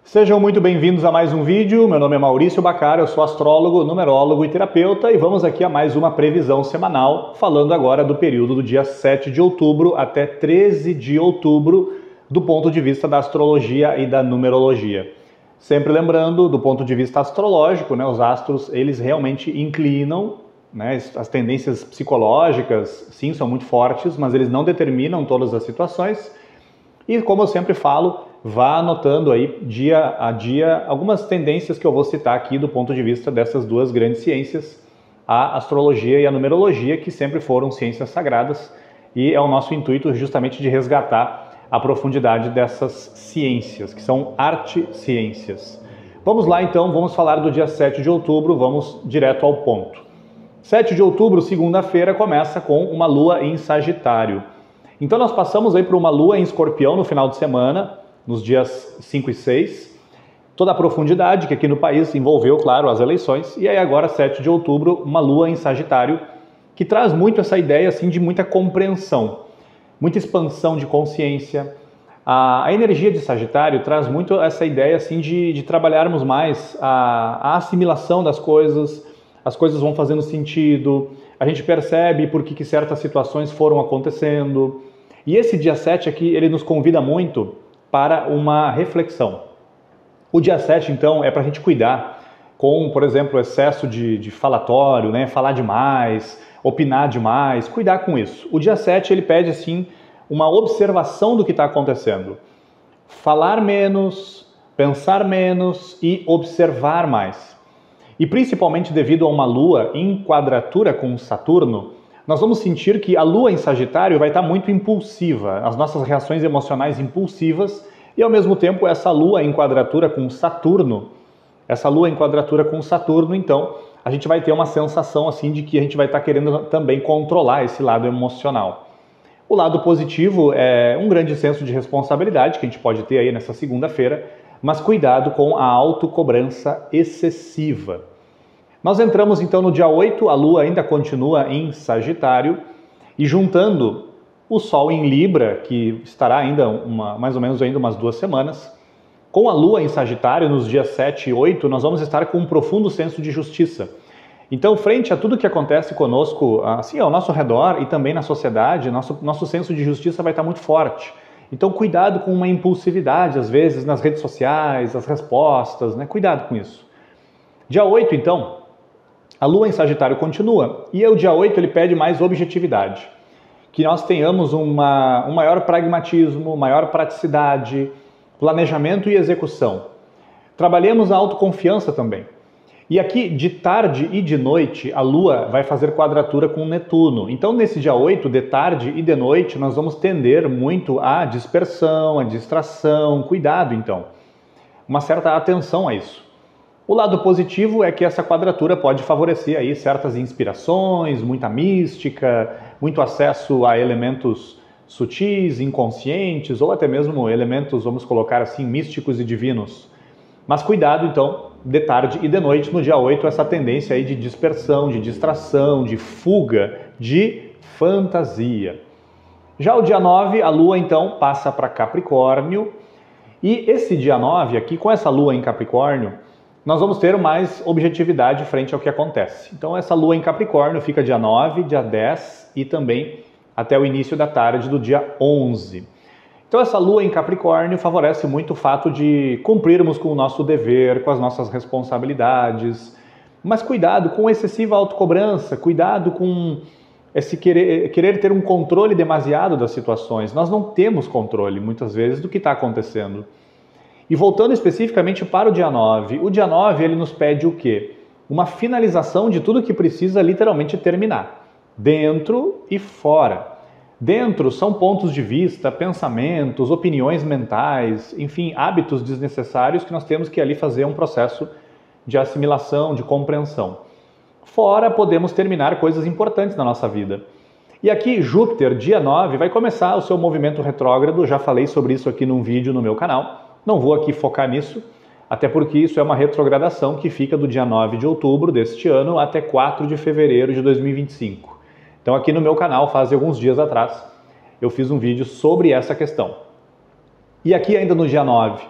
Sejam muito bem-vindos a mais um vídeo. Meu nome é Maurício Bacara, eu sou astrólogo, numerólogo e terapeuta e vamos aqui a mais uma previsão semanal, falando agora do período do dia 7 de outubro até 13 de outubro, do ponto de vista da astrologia e da numerologia. Sempre lembrando, do ponto de vista astrológico, os astros eles realmente inclinam, as tendências psicológicas, sim, são muito fortes, mas eles não determinam todas as situações. E como eu sempre falo, vá anotando aí dia a dia algumas tendências que eu vou citar aqui do ponto de vista dessas duas grandes ciências, a astrologia e a numerologia, que sempre foram ciências sagradas, e é o nosso intuito justamente de resgatar a profundidade dessas ciências, que são arte-ciências. Vamos lá então, vamos falar do dia 7 de outubro, vamos direto ao ponto. 7 de outubro, segunda-feira, começa com uma lua em Sagitário. Então nós passamos aí por uma lua em Escorpião no final de semana, nos dias 5 e 6, toda a profundidade que aqui no país envolveu, claro, as eleições, e aí agora, 7 de outubro, uma lua em Sagitário, que traz muito essa ideia assim, de muita compreensão, muita expansão de consciência. A energia de Sagitário traz muito essa ideia assim, de trabalharmos mais a assimilação das coisas, as coisas vão fazendo sentido, a gente percebe por que certas situações foram acontecendo. E esse dia 7 aqui, ele nos convida muito para uma reflexão. O dia 7, então, é para a gente cuidar com, por exemplo, excesso de falatório, falar demais, opinar demais, cuidar com isso. O dia 7, ele pede, assim, uma observação do que está acontecendo. Falar menos, pensar menos e observar mais. E principalmente devido a uma lua em quadratura com Saturno, nós vamos sentir que a lua em Sagitário vai estar muito impulsiva, as nossas reações emocionais impulsivas, e ao mesmo tempo essa lua em quadratura com Saturno, então, a gente vai ter uma sensação assim de que a gente vai estar querendo também controlar esse lado emocional. O lado positivo é um grande senso de responsabilidade que a gente pode ter aí nessa segunda-feira, mas cuidado com a autocobrança excessiva. Nós entramos então no dia 8, a Lua ainda continua em Sagitário, e juntando o Sol em Libra, que estará ainda mais ou menos ainda umas 2 semanas, com a Lua em Sagitário nos dias 7 e 8, nós vamos estar com um profundo senso de justiça. Então, frente a tudo que acontece conosco, assim, ao nosso redor e também na sociedade, nosso senso de justiça vai estar muito forte. Então, cuidado com uma impulsividade, às vezes, nas redes sociais, as respostas, cuidado com isso. Dia 8, então, a Lua em Sagitário continua, e o dia 8 ele pede mais objetividade. Que nós tenhamos um maior pragmatismo, maior praticidade, planejamento e execução. Trabalhemos a autoconfiança também. E aqui, de tarde e de noite, a Lua vai fazer quadratura com Netuno. Então, nesse dia 8, de tarde e de noite, nós vamos tender muito à dispersão, à distração. Cuidado, então. Uma certa atenção a isso. O lado positivo é que essa quadratura pode favorecer aí certas inspirações, muita mística, muito acesso a elementos sutis, inconscientes, ou até mesmo elementos, vamos colocar assim, místicos e divinos. Mas cuidado, então, de tarde e de noite, no dia 8, essa tendência aí de dispersão, de distração, de fuga, de fantasia. Já o dia 9, a Lua, então, passa para Capricórnio, e esse dia 9 aqui, com essa Lua em Capricórnio, nós vamos ter mais objetividade frente ao que acontece. Então essa Lua em Capricórnio fica dia 9, dia 10 e também até o início da tarde do dia 11. Então essa Lua em Capricórnio favorece muito o fato de cumprirmos com o nosso dever, com as nossas responsabilidades, mas cuidado com excessiva autocobrança, cuidado com esse querer ter um controle demasiado das situações. Nós não temos controle, muitas vezes, do que está acontecendo. E voltando especificamente para o dia 9, o dia 9 ele nos pede o quê? Uma finalização de tudo que precisa literalmente terminar, dentro e fora. Dentro são pontos de vista, pensamentos, opiniões mentais, enfim, hábitos desnecessários que nós temos que ali fazer um processo de assimilação, de compreensão. Fora podemos terminar coisas importantes na nossa vida. E aqui Júpiter, dia 9, vai começar o seu movimento retrógrado, já falei sobre isso aqui num vídeo no meu canal. Não vou aqui focar nisso, até porque isso é uma retrogradação que fica do dia 9 de outubro deste ano até 4 de fevereiro de 2025. Então aqui no meu canal, faz alguns dias atrás, eu fiz um vídeo sobre essa questão. E aqui ainda no dia 9,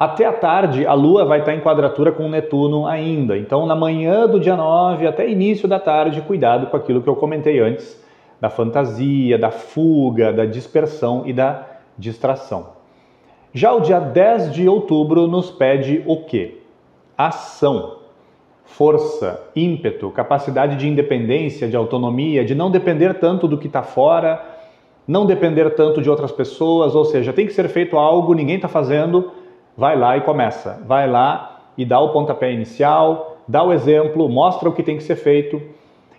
Até a tarde, a Lua vai estar em quadratura com Netuno ainda. Então, na manhã do dia 9 até início da tarde, cuidado com aquilo que eu comentei antes, da fantasia, da fuga, da dispersão e da distração. Já o dia 10 de outubro nos pede o quê? Ação, força, ímpeto, capacidade de independência, de autonomia, de não depender tanto do que está fora, não depender tanto de outras pessoas, ou seja, tem que ser feito algo, ninguém está fazendo, vai lá e começa. Vai lá e dá o pontapé inicial, dá o exemplo, mostra o que tem que ser feito.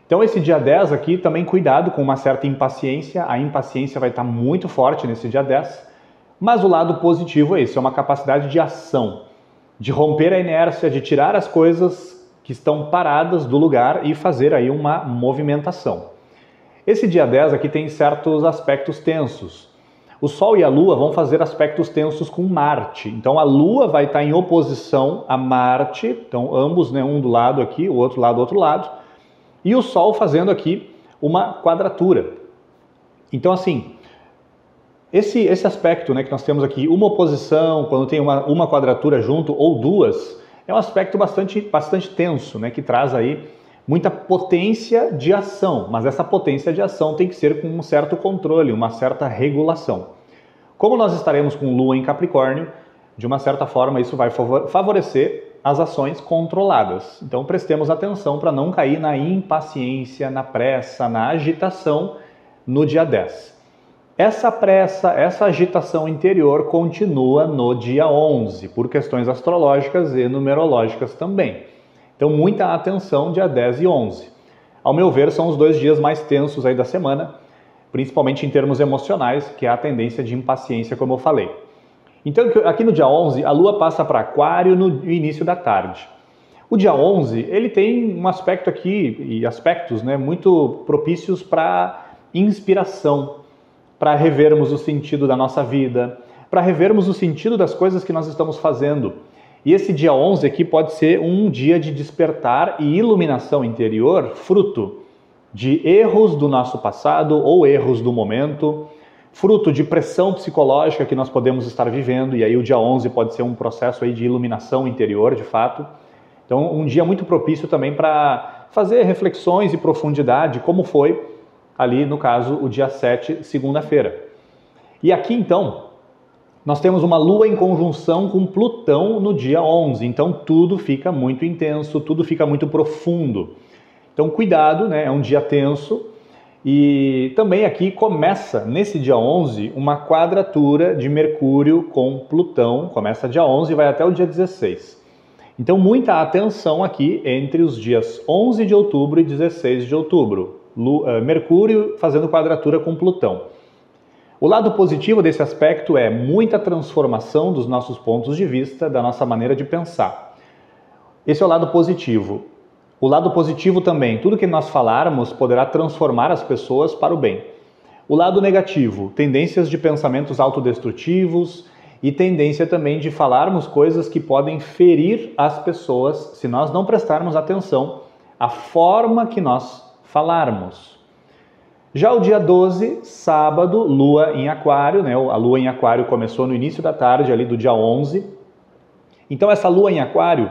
Então esse dia 10 aqui, também cuidado com uma certa impaciência. A impaciência vai estar muito forte nesse dia 10. Mas o lado positivo é isso, é uma capacidade de ação, de romper a inércia, de tirar as coisas que estão paradas do lugar e fazer aí uma movimentação. Esse dia 10 aqui tem certos aspectos tensos. O Sol e a Lua vão fazer aspectos tensos com Marte. Então a Lua vai estar em oposição a Marte, então ambos, né, um do lado aqui, o outro lado do outro lado, e o Sol fazendo aqui uma quadratura. Então assim, esse aspecto, né, que nós temos aqui, uma oposição, quando tem uma quadratura junto ou duas, é um aspecto bastante tenso, né, que traz aí muita potência de ação, mas essa potência de ação tem que ser com um certo controle, uma certa regulação. Como nós estaremos com Lua em Capricórnio, de uma certa forma isso vai favorecer as ações controladas. Então prestemos atenção para não cair na impaciência, na pressa, na agitação no dia 10. Essa pressa, essa agitação interior continua no dia 11, por questões astrológicas e numerológicas também. Então, muita atenção dia 10 e 11. Ao meu ver, são os 2 dias mais tensos aí da semana, principalmente em termos emocionais, que é a tendência de impaciência, como eu falei. Então, aqui no dia 11, a Lua passa para Aquário no início da tarde. O dia 11, ele tem um aspecto aqui, e aspectos, né, muito propícios para inspiração, para revermos o sentido da nossa vida, para revermos o sentido das coisas que nós estamos fazendo. E esse dia 11 aqui pode ser um dia de despertar e iluminação interior, fruto de erros do nosso passado ou erros do momento, fruto de pressão psicológica que nós podemos estar vivendo, e aí o dia 11 pode ser um processo aí de iluminação interior, de fato. Então, um dia muito propício também para fazer reflexões e profundidade, como foi ali, no caso, o dia 7, segunda-feira. E aqui, então, nós temos uma Lua em conjunção com Plutão no dia 11, então tudo fica muito intenso, tudo fica muito profundo. Então cuidado, né? É um dia tenso. E também aqui começa, nesse dia 11, uma quadratura de Mercúrio com Plutão, começa dia 11 e vai até o dia 16. Então muita atenção aqui entre os dias 11 de outubro e 16 de outubro. Mercúrio fazendo quadratura com Plutão. O lado positivo desse aspecto é muita transformação dos nossos pontos de vista, da nossa maneira de pensar. Esse é o lado positivo. O lado positivo também, tudo que nós falarmos poderá transformar as pessoas para o bem. O lado negativo, tendências de pensamentos autodestrutivos e tendência também de falarmos coisas que podem ferir as pessoas se nós não prestarmos atenção à forma que nós falarmos. Já o dia 12, sábado, Lua em Aquário, né? A Lua em Aquário começou no início da tarde, ali do dia 11. Então essa Lua em Aquário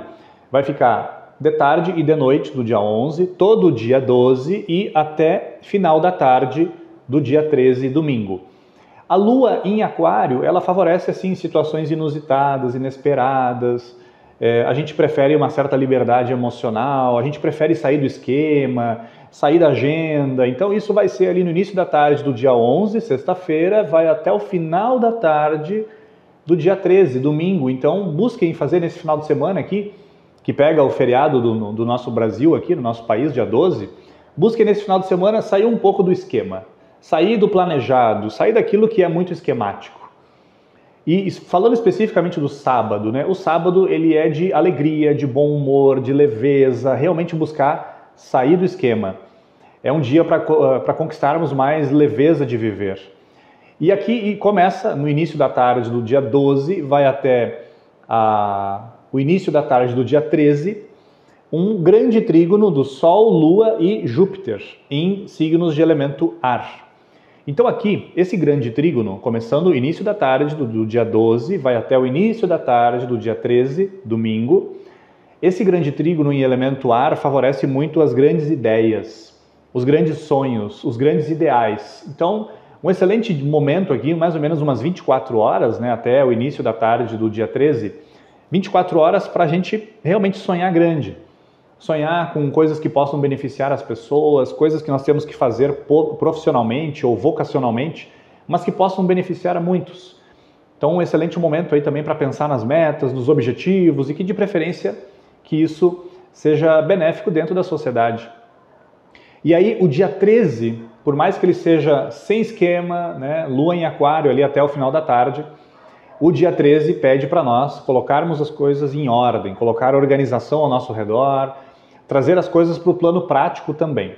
vai ficar de tarde e de noite do dia 11, todo o dia 12 e até final da tarde do dia 13, domingo. A Lua em Aquário, ela favorece assim situações inusitadas, inesperadas. A gente prefere uma certa liberdade emocional, a gente prefere sair do esquema, sair da agenda. Então isso vai ser ali no início da tarde do dia 11, sexta-feira, vai até o final da tarde do dia 13, domingo. Então busquem fazer nesse final de semana aqui, que pega o feriado do nosso Brasil aqui, no nosso país, dia 12, busquem nesse final de semana sair um pouco do esquema, sair do planejado, sair daquilo que é muito esquemático. E falando especificamente do sábado, né? O sábado ele é de alegria, de bom humor, de leveza, realmente buscar sair do esquema. É um dia para conquistarmos mais leveza de viver. E aqui começa no início da tarde do dia 12, vai até o início da tarde do dia 13, um grande trígono do Sol, Lua e Júpiter, em signos de elemento ar. Então aqui, esse grande trígono, começando o início da tarde do dia 12, vai até o início da tarde do dia 13, domingo. Esse grande trígono em elemento ar favorece muito as grandes ideias, os grandes sonhos, os grandes ideais. Então, um excelente momento aqui, mais ou menos umas 24 horas, né, até o início da tarde do dia 13, 24 horas para a gente realmente sonhar grande. Sonhar com coisas que possam beneficiar as pessoas, coisas que nós temos que fazer profissionalmente ou vocacionalmente, mas que possam beneficiar a muitos. Então, um excelente momento aí também para pensar nas metas, nos objetivos e que, de preferência, que isso seja benéfico dentro da sociedade. E aí, o dia 13, por mais que ele seja sem esquema, né, lua em aquário ali até o final da tarde, o dia 13 pede para nós colocarmos as coisas em ordem, colocar a organização ao nosso redor, trazer as coisas para o plano prático também.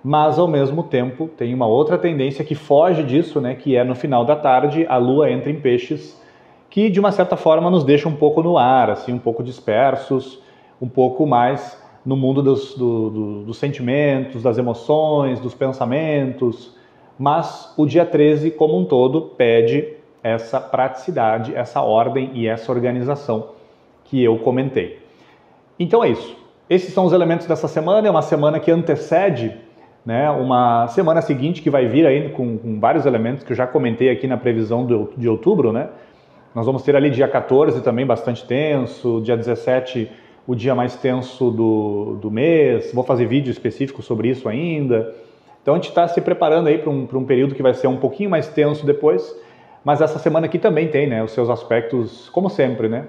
Mas, ao mesmo tempo, tem uma outra tendência que foge disso, né, que é no final da tarde, a lua entra em peixes, que de uma certa forma nos deixa um pouco no ar, assim, um pouco dispersos, um pouco mais no mundo dos sentimentos, das emoções, dos pensamentos. Mas o dia 13, como um todo, pede essa praticidade, essa ordem e essa organização que eu comentei. Então é isso. Esses são os elementos dessa semana, é uma semana que antecede, né, uma semana seguinte que vai vir aí com vários elementos que eu já comentei aqui na previsão de outubro, né? Nós vamos ter ali dia 14 também bastante tenso, dia 17 o dia mais tenso do mês, vou fazer vídeo específico sobre isso ainda. Então a gente está se preparando aí para um período que vai ser um pouquinho mais tenso depois, mas essa semana aqui também tem, né, os seus aspectos, como sempre, né?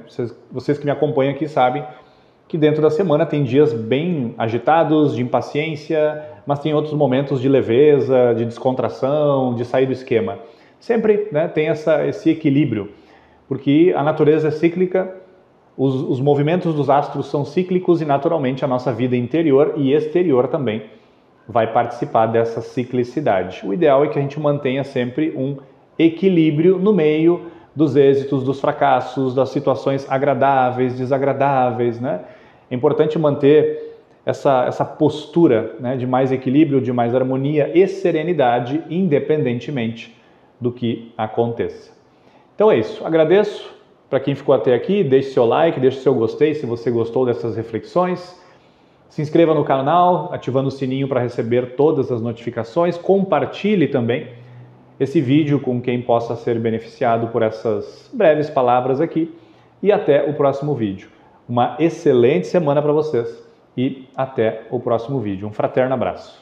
Vocês que me acompanham aqui sabem que dentro da semana tem dias bem agitados, de impaciência, mas tem outros momentos de leveza, de descontração, de sair do esquema. Sempre, né, tem esse equilíbrio, porque a natureza é cíclica, os movimentos dos astros são cíclicos e naturalmente a nossa vida interior e exterior também vai participar dessa ciclicidade. O ideal é que a gente mantenha sempre um equilíbrio no meio dos êxitos, dos fracassos, das situações agradáveis, desagradáveis, né? É importante manter essa postura, né, de mais equilíbrio, de mais harmonia e serenidade, independentemente do que aconteça. Então é isso. Agradeço para quem ficou até aqui. Deixe seu like, deixe seu gostei se você gostou dessas reflexões. Se inscreva no canal, ativando o sininho para receber todas as notificações. Compartilhe também esse vídeo com quem possa ser beneficiado por essas breves palavras aqui. E até o próximo vídeo. Uma excelente semana para vocês e até o próximo vídeo. Um fraterno abraço.